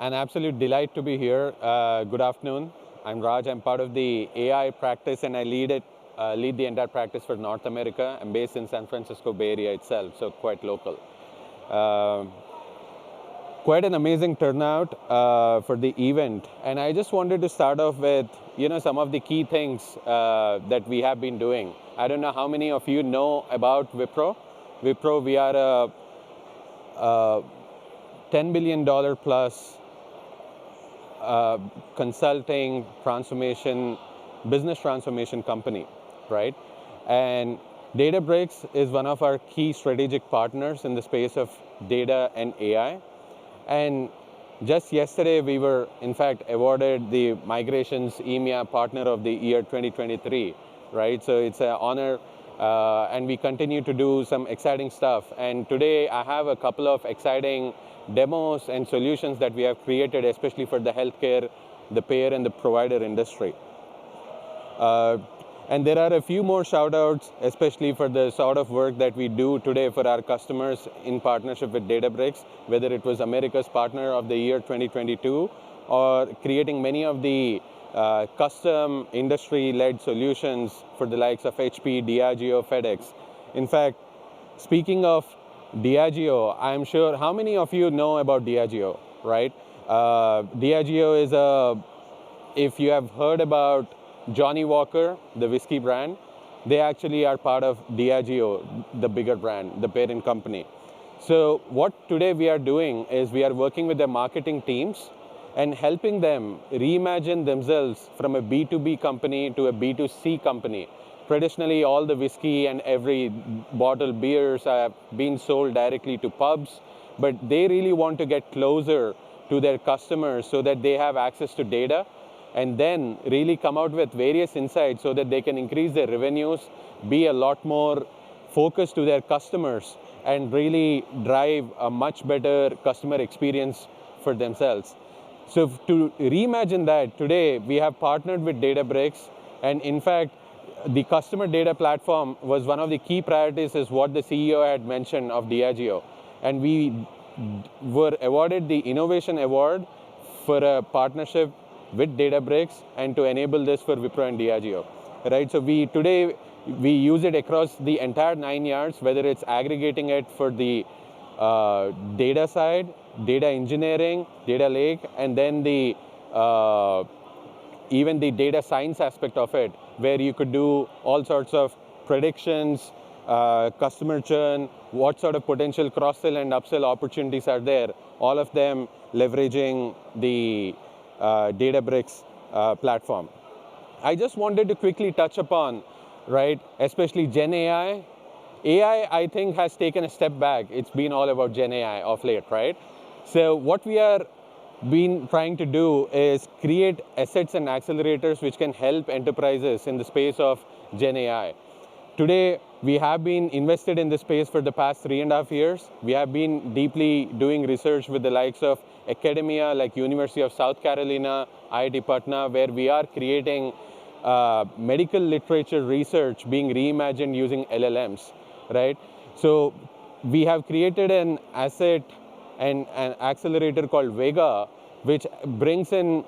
An absolute delight to be here. Good afternoon. I'm Raj. I'm part of the AI practice, and I lead the entire practice for North America. I'm based in San Francisco Bay Area itself, so quite local. Quite an amazing turnout for the event, and I just wanted to start off with some of the key things that we have been doing. I don't know how many of you know about Wipro. Wipro, we are a $10 billion plus consulting transformation, business transformation company, right? And Databricks is one of our key strategic partners in the space of data and AI. And just yesterday, we were, in fact, awarded the Migrations EMEA Partner of the Year 2023, right? So it's an honor, and we continue to do some exciting stuff. And today, I have a couple of exciting demos and solutions that we have created, especially for the healthcare, the payer, and the provider industry. And there are a few more shout outs, especially for the sort of work that we do today for our customers in partnership with Databricks, whether it was America's Partner of the Year 2022 or creating many of the custom industry-led solutions for the likes of HP, Diageo, FedEx. In fact, speaking of Diageo, I'm sure how many of you know about Diageo, right? Diageo is if you have heard about Johnny Walker, the whiskey brand, they actually are part of Diageo, the bigger brand, the parent company. So what today we are doing is we are working with the marketing teams and helping them reimagine themselves from a B2B company to a B2C company. Traditionally, all the whiskey and every bottled beers are being sold directly to pubs, but they really want to get closer to their customers so that they have access to data and then really come out with various insights so that they can increase their revenues, be a lot more focused to their customers, and really drive a much better customer experience for themselves. So to reimagine that, today we have partnered with Databricks, and in fact, the customer data platform was one of the key priorities, is what the CEO had mentioned of Diageo. And we were awarded the Innovation Award for a partnership with Databricks and to enable this for Wipro and Diageo, right? So today we use it across the entire 9 yards, whether it's aggregating it for the data side, data engineering, data lake, and then the even the data science aspect of it, where you could do all sorts of predictions, customer churn, what sort of potential cross-sell and upsell opportunities are there, all of them leveraging the Databricks platform. I just wanted to quickly touch upon, right, especially Gen AI. AI, I think, has taken a step back. It's been all about Gen AI of late, right? So what we are been trying to do is create assets and accelerators which can help enterprises in the space of Gen AI. Today, we have been invested in this space for the past 3.5 years. We have been deeply doing research with the likes of academia like University of South Carolina, IIT Patna, where we are creating medical literature research being reimagined using LLMs, right? So we have created an asset and an accelerator called Vega, which brings in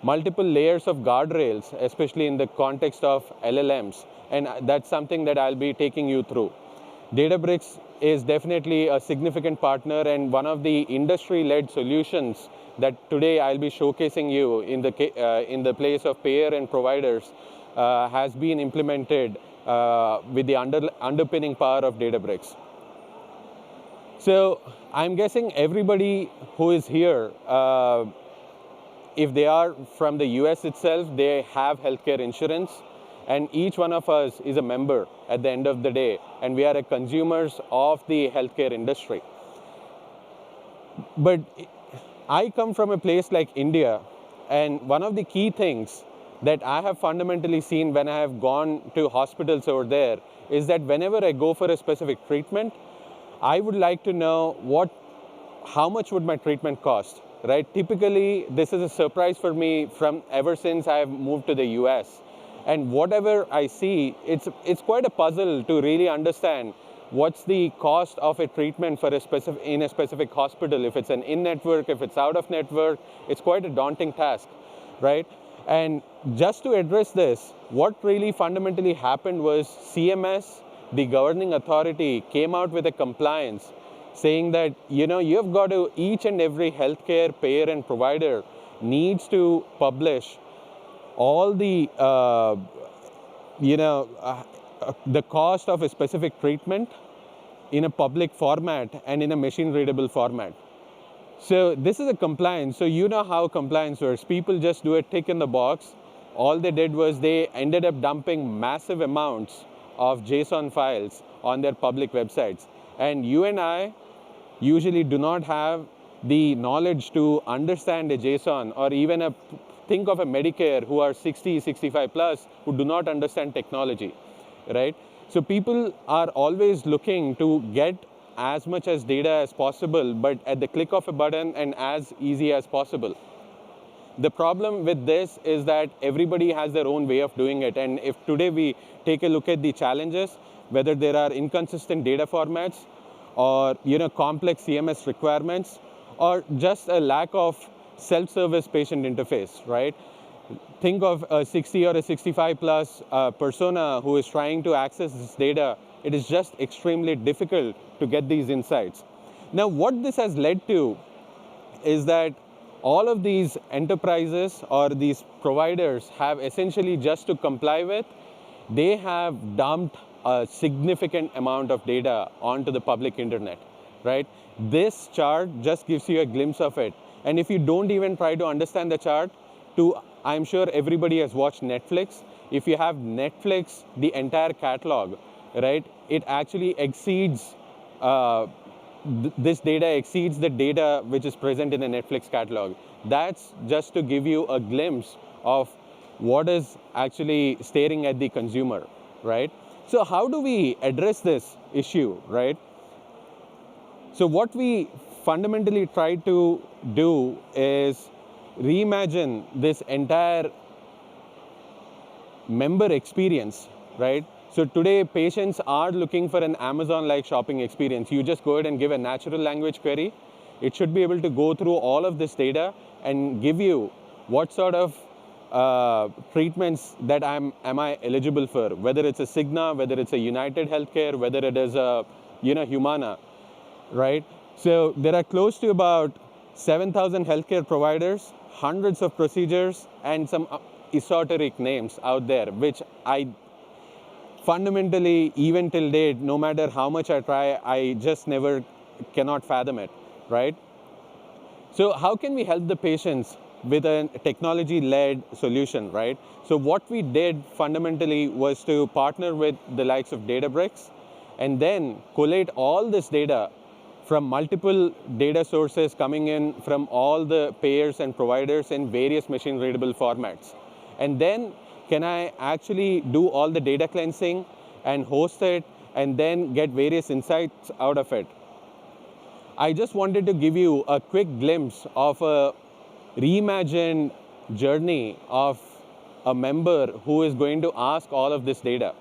multiple layers of guardrails, especially in the context of LLMs. And that's something that I'll be taking you through. Databricks is definitely a significant partner and one of the industry-led solutions that today I'll be showcasing you in the place of payer and providers has been implemented with the underpinning power of Databricks. So I'm guessing everybody who is here, if they are from the US itself, they have healthcare insurance. And each one of us is a member at the end of the day, and we are consumers of the healthcare industry. But I come from a place like India, and one of the key things that I have fundamentally seen when I have gone to hospitals over there is that whenever I go for a specific treatment, I would like to know how much would my treatment cost, right? Typically, this is a surprise for me from ever since I have moved to the US. And whatever I see, it's quite a puzzle to really understand what's the cost of a treatment for in a specific hospital, if it's an in-network, if it's out of network. It's quite a daunting task, right? And just to address this, what really fundamentally happened was CMS, the governing authority, came out with a compliance saying that, you've got to, each and every healthcare payer and provider needs to publish all the, the cost of a specific treatment in a public format and in a machine readable format. So this is a compliance. So you know how compliance works. People just do a tick in the box. All they did was they ended up dumping massive amounts of JSON files on their public websites. And you and I usually do not have the knowledge to understand a JSON, or even think of a Medicare who are 60, 65 plus, who do not understand technology, right? So people are always looking to get as much as data as possible, but at the click of a button and as easy as possible. The problem with this is that everybody has their own way of doing it. And if today we take a look at the challenges, whether there are inconsistent data formats, or complex CMS requirements, or just a lack of self-service patient interface, right? Think of a 60 or a 65 plus persona who is trying to access this data. It is just extremely difficult to get these insights. Now, what this has led to is that all of these enterprises or these providers have essentially, just to comply with, they have dumped a significant amount of data onto the public internet, right? This chart just gives you a glimpse of it. And if you don't even try to understand the chart, I'm sure everybody has watched Netflix. If you have Netflix, the entire catalog, right, it actually exceeds, this data exceeds the data which is present in the Netflix catalog. That's just to give you a glimpse of what is actually staring at the consumer, right? So how do we address this issue, right? So what we fundamentally try to do is reimagine this entire member experience, right? So today, patients are looking for an Amazon-like shopping experience. You just go ahead and give a natural language query. It should be able to go through all of this data and give you what sort of treatments that am I eligible for, whether it's a Cigna, whether it's a United Healthcare, whether it is a Humana, right? So there are close to about 7,000 healthcare providers, hundreds of procedures, and some esoteric names out there, which I fundamentally, even till date, no matter how much I try, I just cannot fathom it, right? So how can we help the patients with a technology-led solution, right? So what we did fundamentally was to partner with the likes of Databricks and then collate all this data from multiple data sources coming in from all the payers and providers in various machine-readable formats. And then can I actually do all the data cleansing and host it and then get various insights out of it? I just wanted to give you a quick glimpse of a reimagined journey of a member who is going to ask all of this data,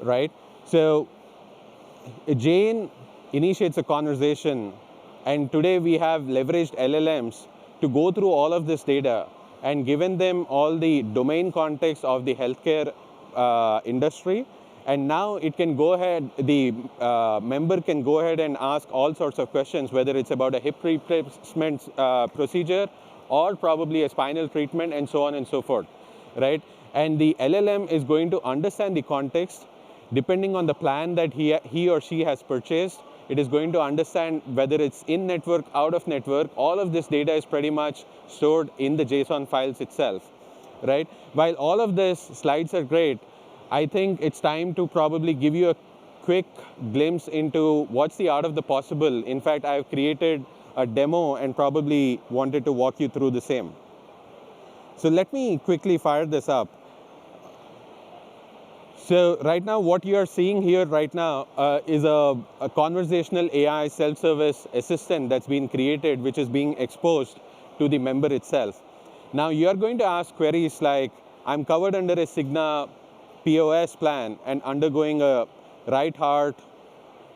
right? So Jane initiates a conversation, and today we have leveraged LLMs to go through all of this data and given them all the domain context of the healthcare industry. And now it can go ahead, the member can go ahead and ask all sorts of questions, whether it's about a hip replacement procedure or probably a spinal treatment and so on and so forth, right? And the LLM is going to understand the context. Depending on the plan that he or she has purchased, it is going to understand whether it's in-network, out-of-network. All of this data is pretty much stored in the JSON files itself, right? While all of these slides are great, I think it's time to probably give you a quick glimpse into what's the art of the possible. In fact, I've created a demo and probably wanted to walk you through the same. So let me quickly fire this up. So right now, what you are seeing here right now is a conversational AI self-service assistant that's been created, which is being exposed to the member itself. Now you are going to ask queries like, I'm covered under a Cigna POS plan and undergoing a right heart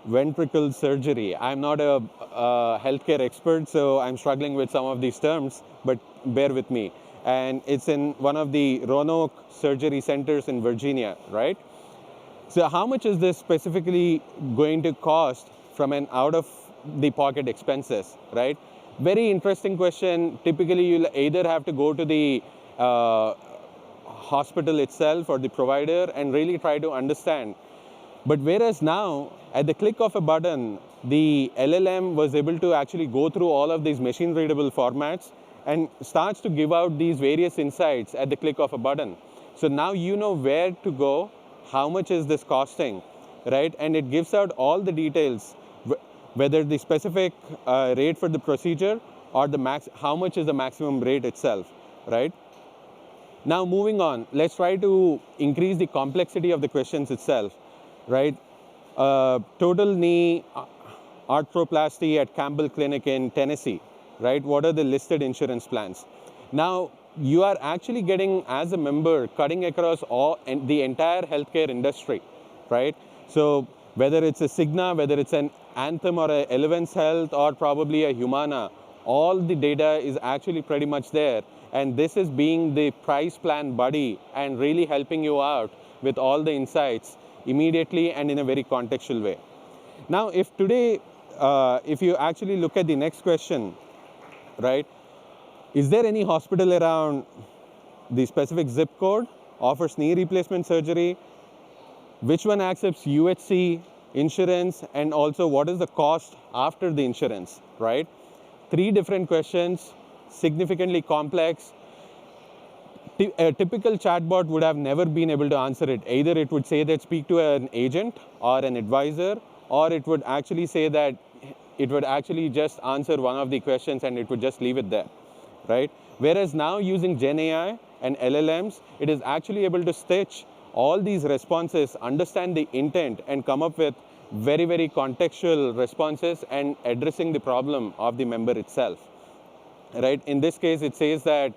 ventricle surgery. I'm not a healthcare expert, so I'm struggling with some of these terms, but bear with me. And it's in one of the Roanoke surgery centers in Virginia, right? So how much is this specifically going to cost from an out-of-the-pocket expenses, right? Very interesting question. Typically, you'll either have to go to the hospital itself or the provider and really try to understand. But whereas now, at the click of a button, the LLM was able to actually go through all of these machine-readable formats and starts to give out these various insights at the click of a button. So now you know where to go, how much is this costing, right? And it gives out all the details, whether the specific rate for the procedure or how much is the maximum rate itself, right? Now moving on, let's try to increase the complexity of the questions itself, right? Total knee arthroplasty at Campbell Clinic in Tennessee, right? What are the listed insurance plans? Now, you are actually getting, as a member, cutting across the entire healthcare industry, right? So whether it's a Cigna, whether it's an Anthem or a Elevance Health or probably a Humana, all the data is actually pretty much there. And this is being the price plan buddy and really helping you out with all the insights immediately and in a very contextual way. Now, if you actually look at the next question, right? Is there any hospital around the specific zip code, offers knee replacement surgery? Which one accepts UHC insurance? And also, what is the cost after the insurance, right? 3 different questions, significantly complex. A typical chatbot would have never been able to answer it. Either it would say that speak to an agent or an advisor, or it would actually say that it would actually just answer one of the questions and it would just leave it there, right? Whereas now using Gen AI and LLMs, it is actually able to stitch all these responses, understand the intent, and come up with very, very contextual responses and addressing the problem of the member itself, right? In this case, it says that,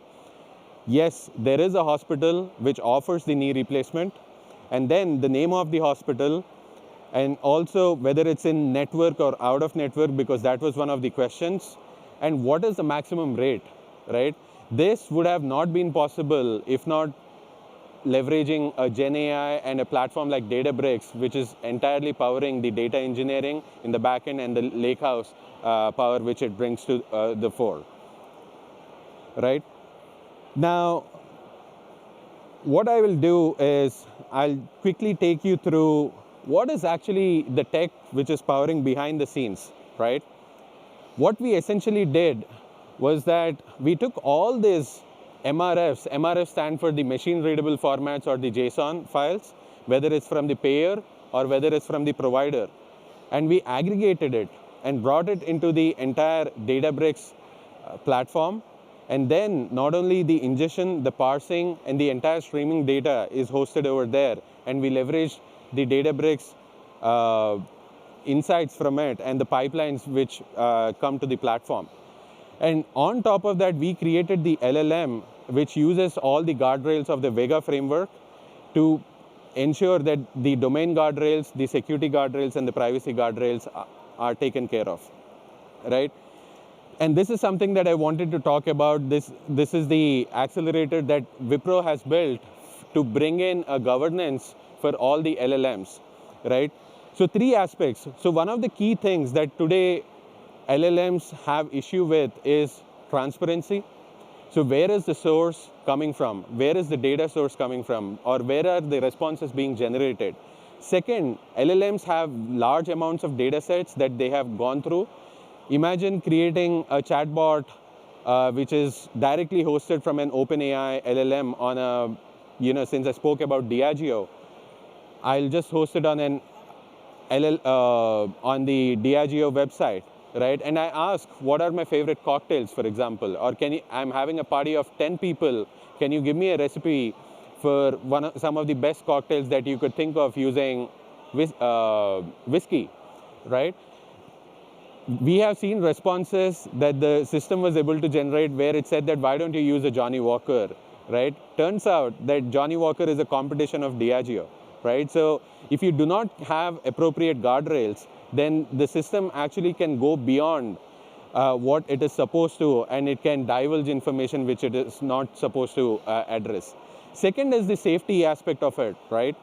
yes, there is a hospital which offers the knee replacement, and then the name of the hospital, and also whether it's in network or out of network, because that was one of the questions, and what is the maximum rate, right? This would have not been possible if not leveraging a Gen AI and a platform like Databricks, which is entirely powering the data engineering in the backend and the lakehouse power which it brings to the fore, right? Now, what I will do is I'll quickly take you through what is actually the tech which is powering behind the scenes, right? What we essentially did was that we took all these MRFs stand for the machine readable formats or the JSON files, whether it's from the payer or whether it's from the provider, and we aggregated it and brought it into the entire Databricks platform. And then not only the ingestion, the parsing, and the entire streaming data is hosted over there, and we leveraged the Databricks insights from it and the pipelines which come to the platform. And on top of that, we created the LLM, which uses all the guardrails of the Vega framework to ensure that the domain guardrails, the security guardrails, and the privacy guardrails are taken care of, right? And this is something that I wanted to talk about. This is the accelerator that Wipro has built to bring in a governance for all the LLMs, right? So 3 aspects. So one of the key things that today LLMs have issue with is transparency. So where is the source coming from? Where is the data source coming from? Or where are the responses being generated? Second, LLMs have large amounts of data sets that they have gone through. Imagine creating a chatbot which is directly hosted from an OpenAI LLM on a, since I spoke about Diageo, I'll just host it on an on the Diageo website, right? And I ask, what are my favorite cocktails, for example? Or I'm having a party of 10 people. Can you give me a recipe for some of the best cocktails that you could think of using whiskey, right? We have seen responses that the system was able to generate where it said that, why don't you use a Johnny Walker, right? Turns out that Johnny Walker is a competition of Diageo, right? So if you do not have appropriate guardrails, then the system actually can go beyond what it is supposed to, and it can divulge information which it is not supposed to address. Second is the safety aspect of it, right?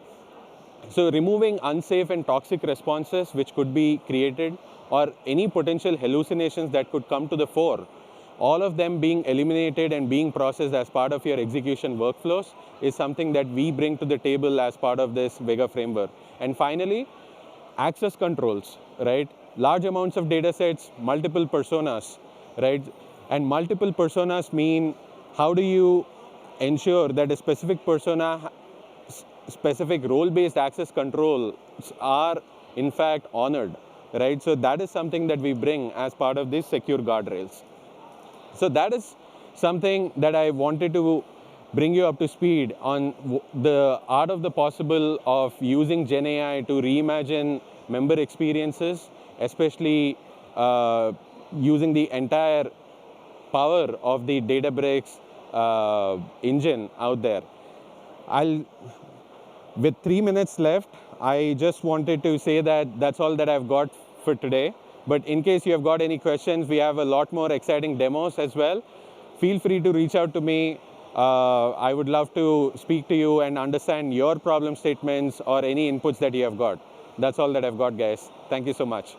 So removing unsafe and toxic responses which could be created, or any potential hallucinations that could come to the fore, all of them being eliminated and being processed as part of your execution workflows is something that we bring to the table as part of this Vega framework. And finally, access controls, right? Large amounts of data sets, multiple personas, right? And multiple personas mean, how do you ensure that a specific persona, specific role-based access controls are in fact honored, right? So that is something that we bring as part of these secure guardrails. So that is something that I wanted to bring you up to speed on the art of the possible of using Gen AI to reimagine member experiences, especially using the entire power of the Databricks engine out there. With 3 minutes left, I just wanted to say that that's all that I've got for today. But in case you have got any questions, we have a lot more exciting demos as well. Feel free to reach out to me. I would love to speak to you and understand your problem statements or any inputs that you have got. That's all that I've got, guys. Thank you so much.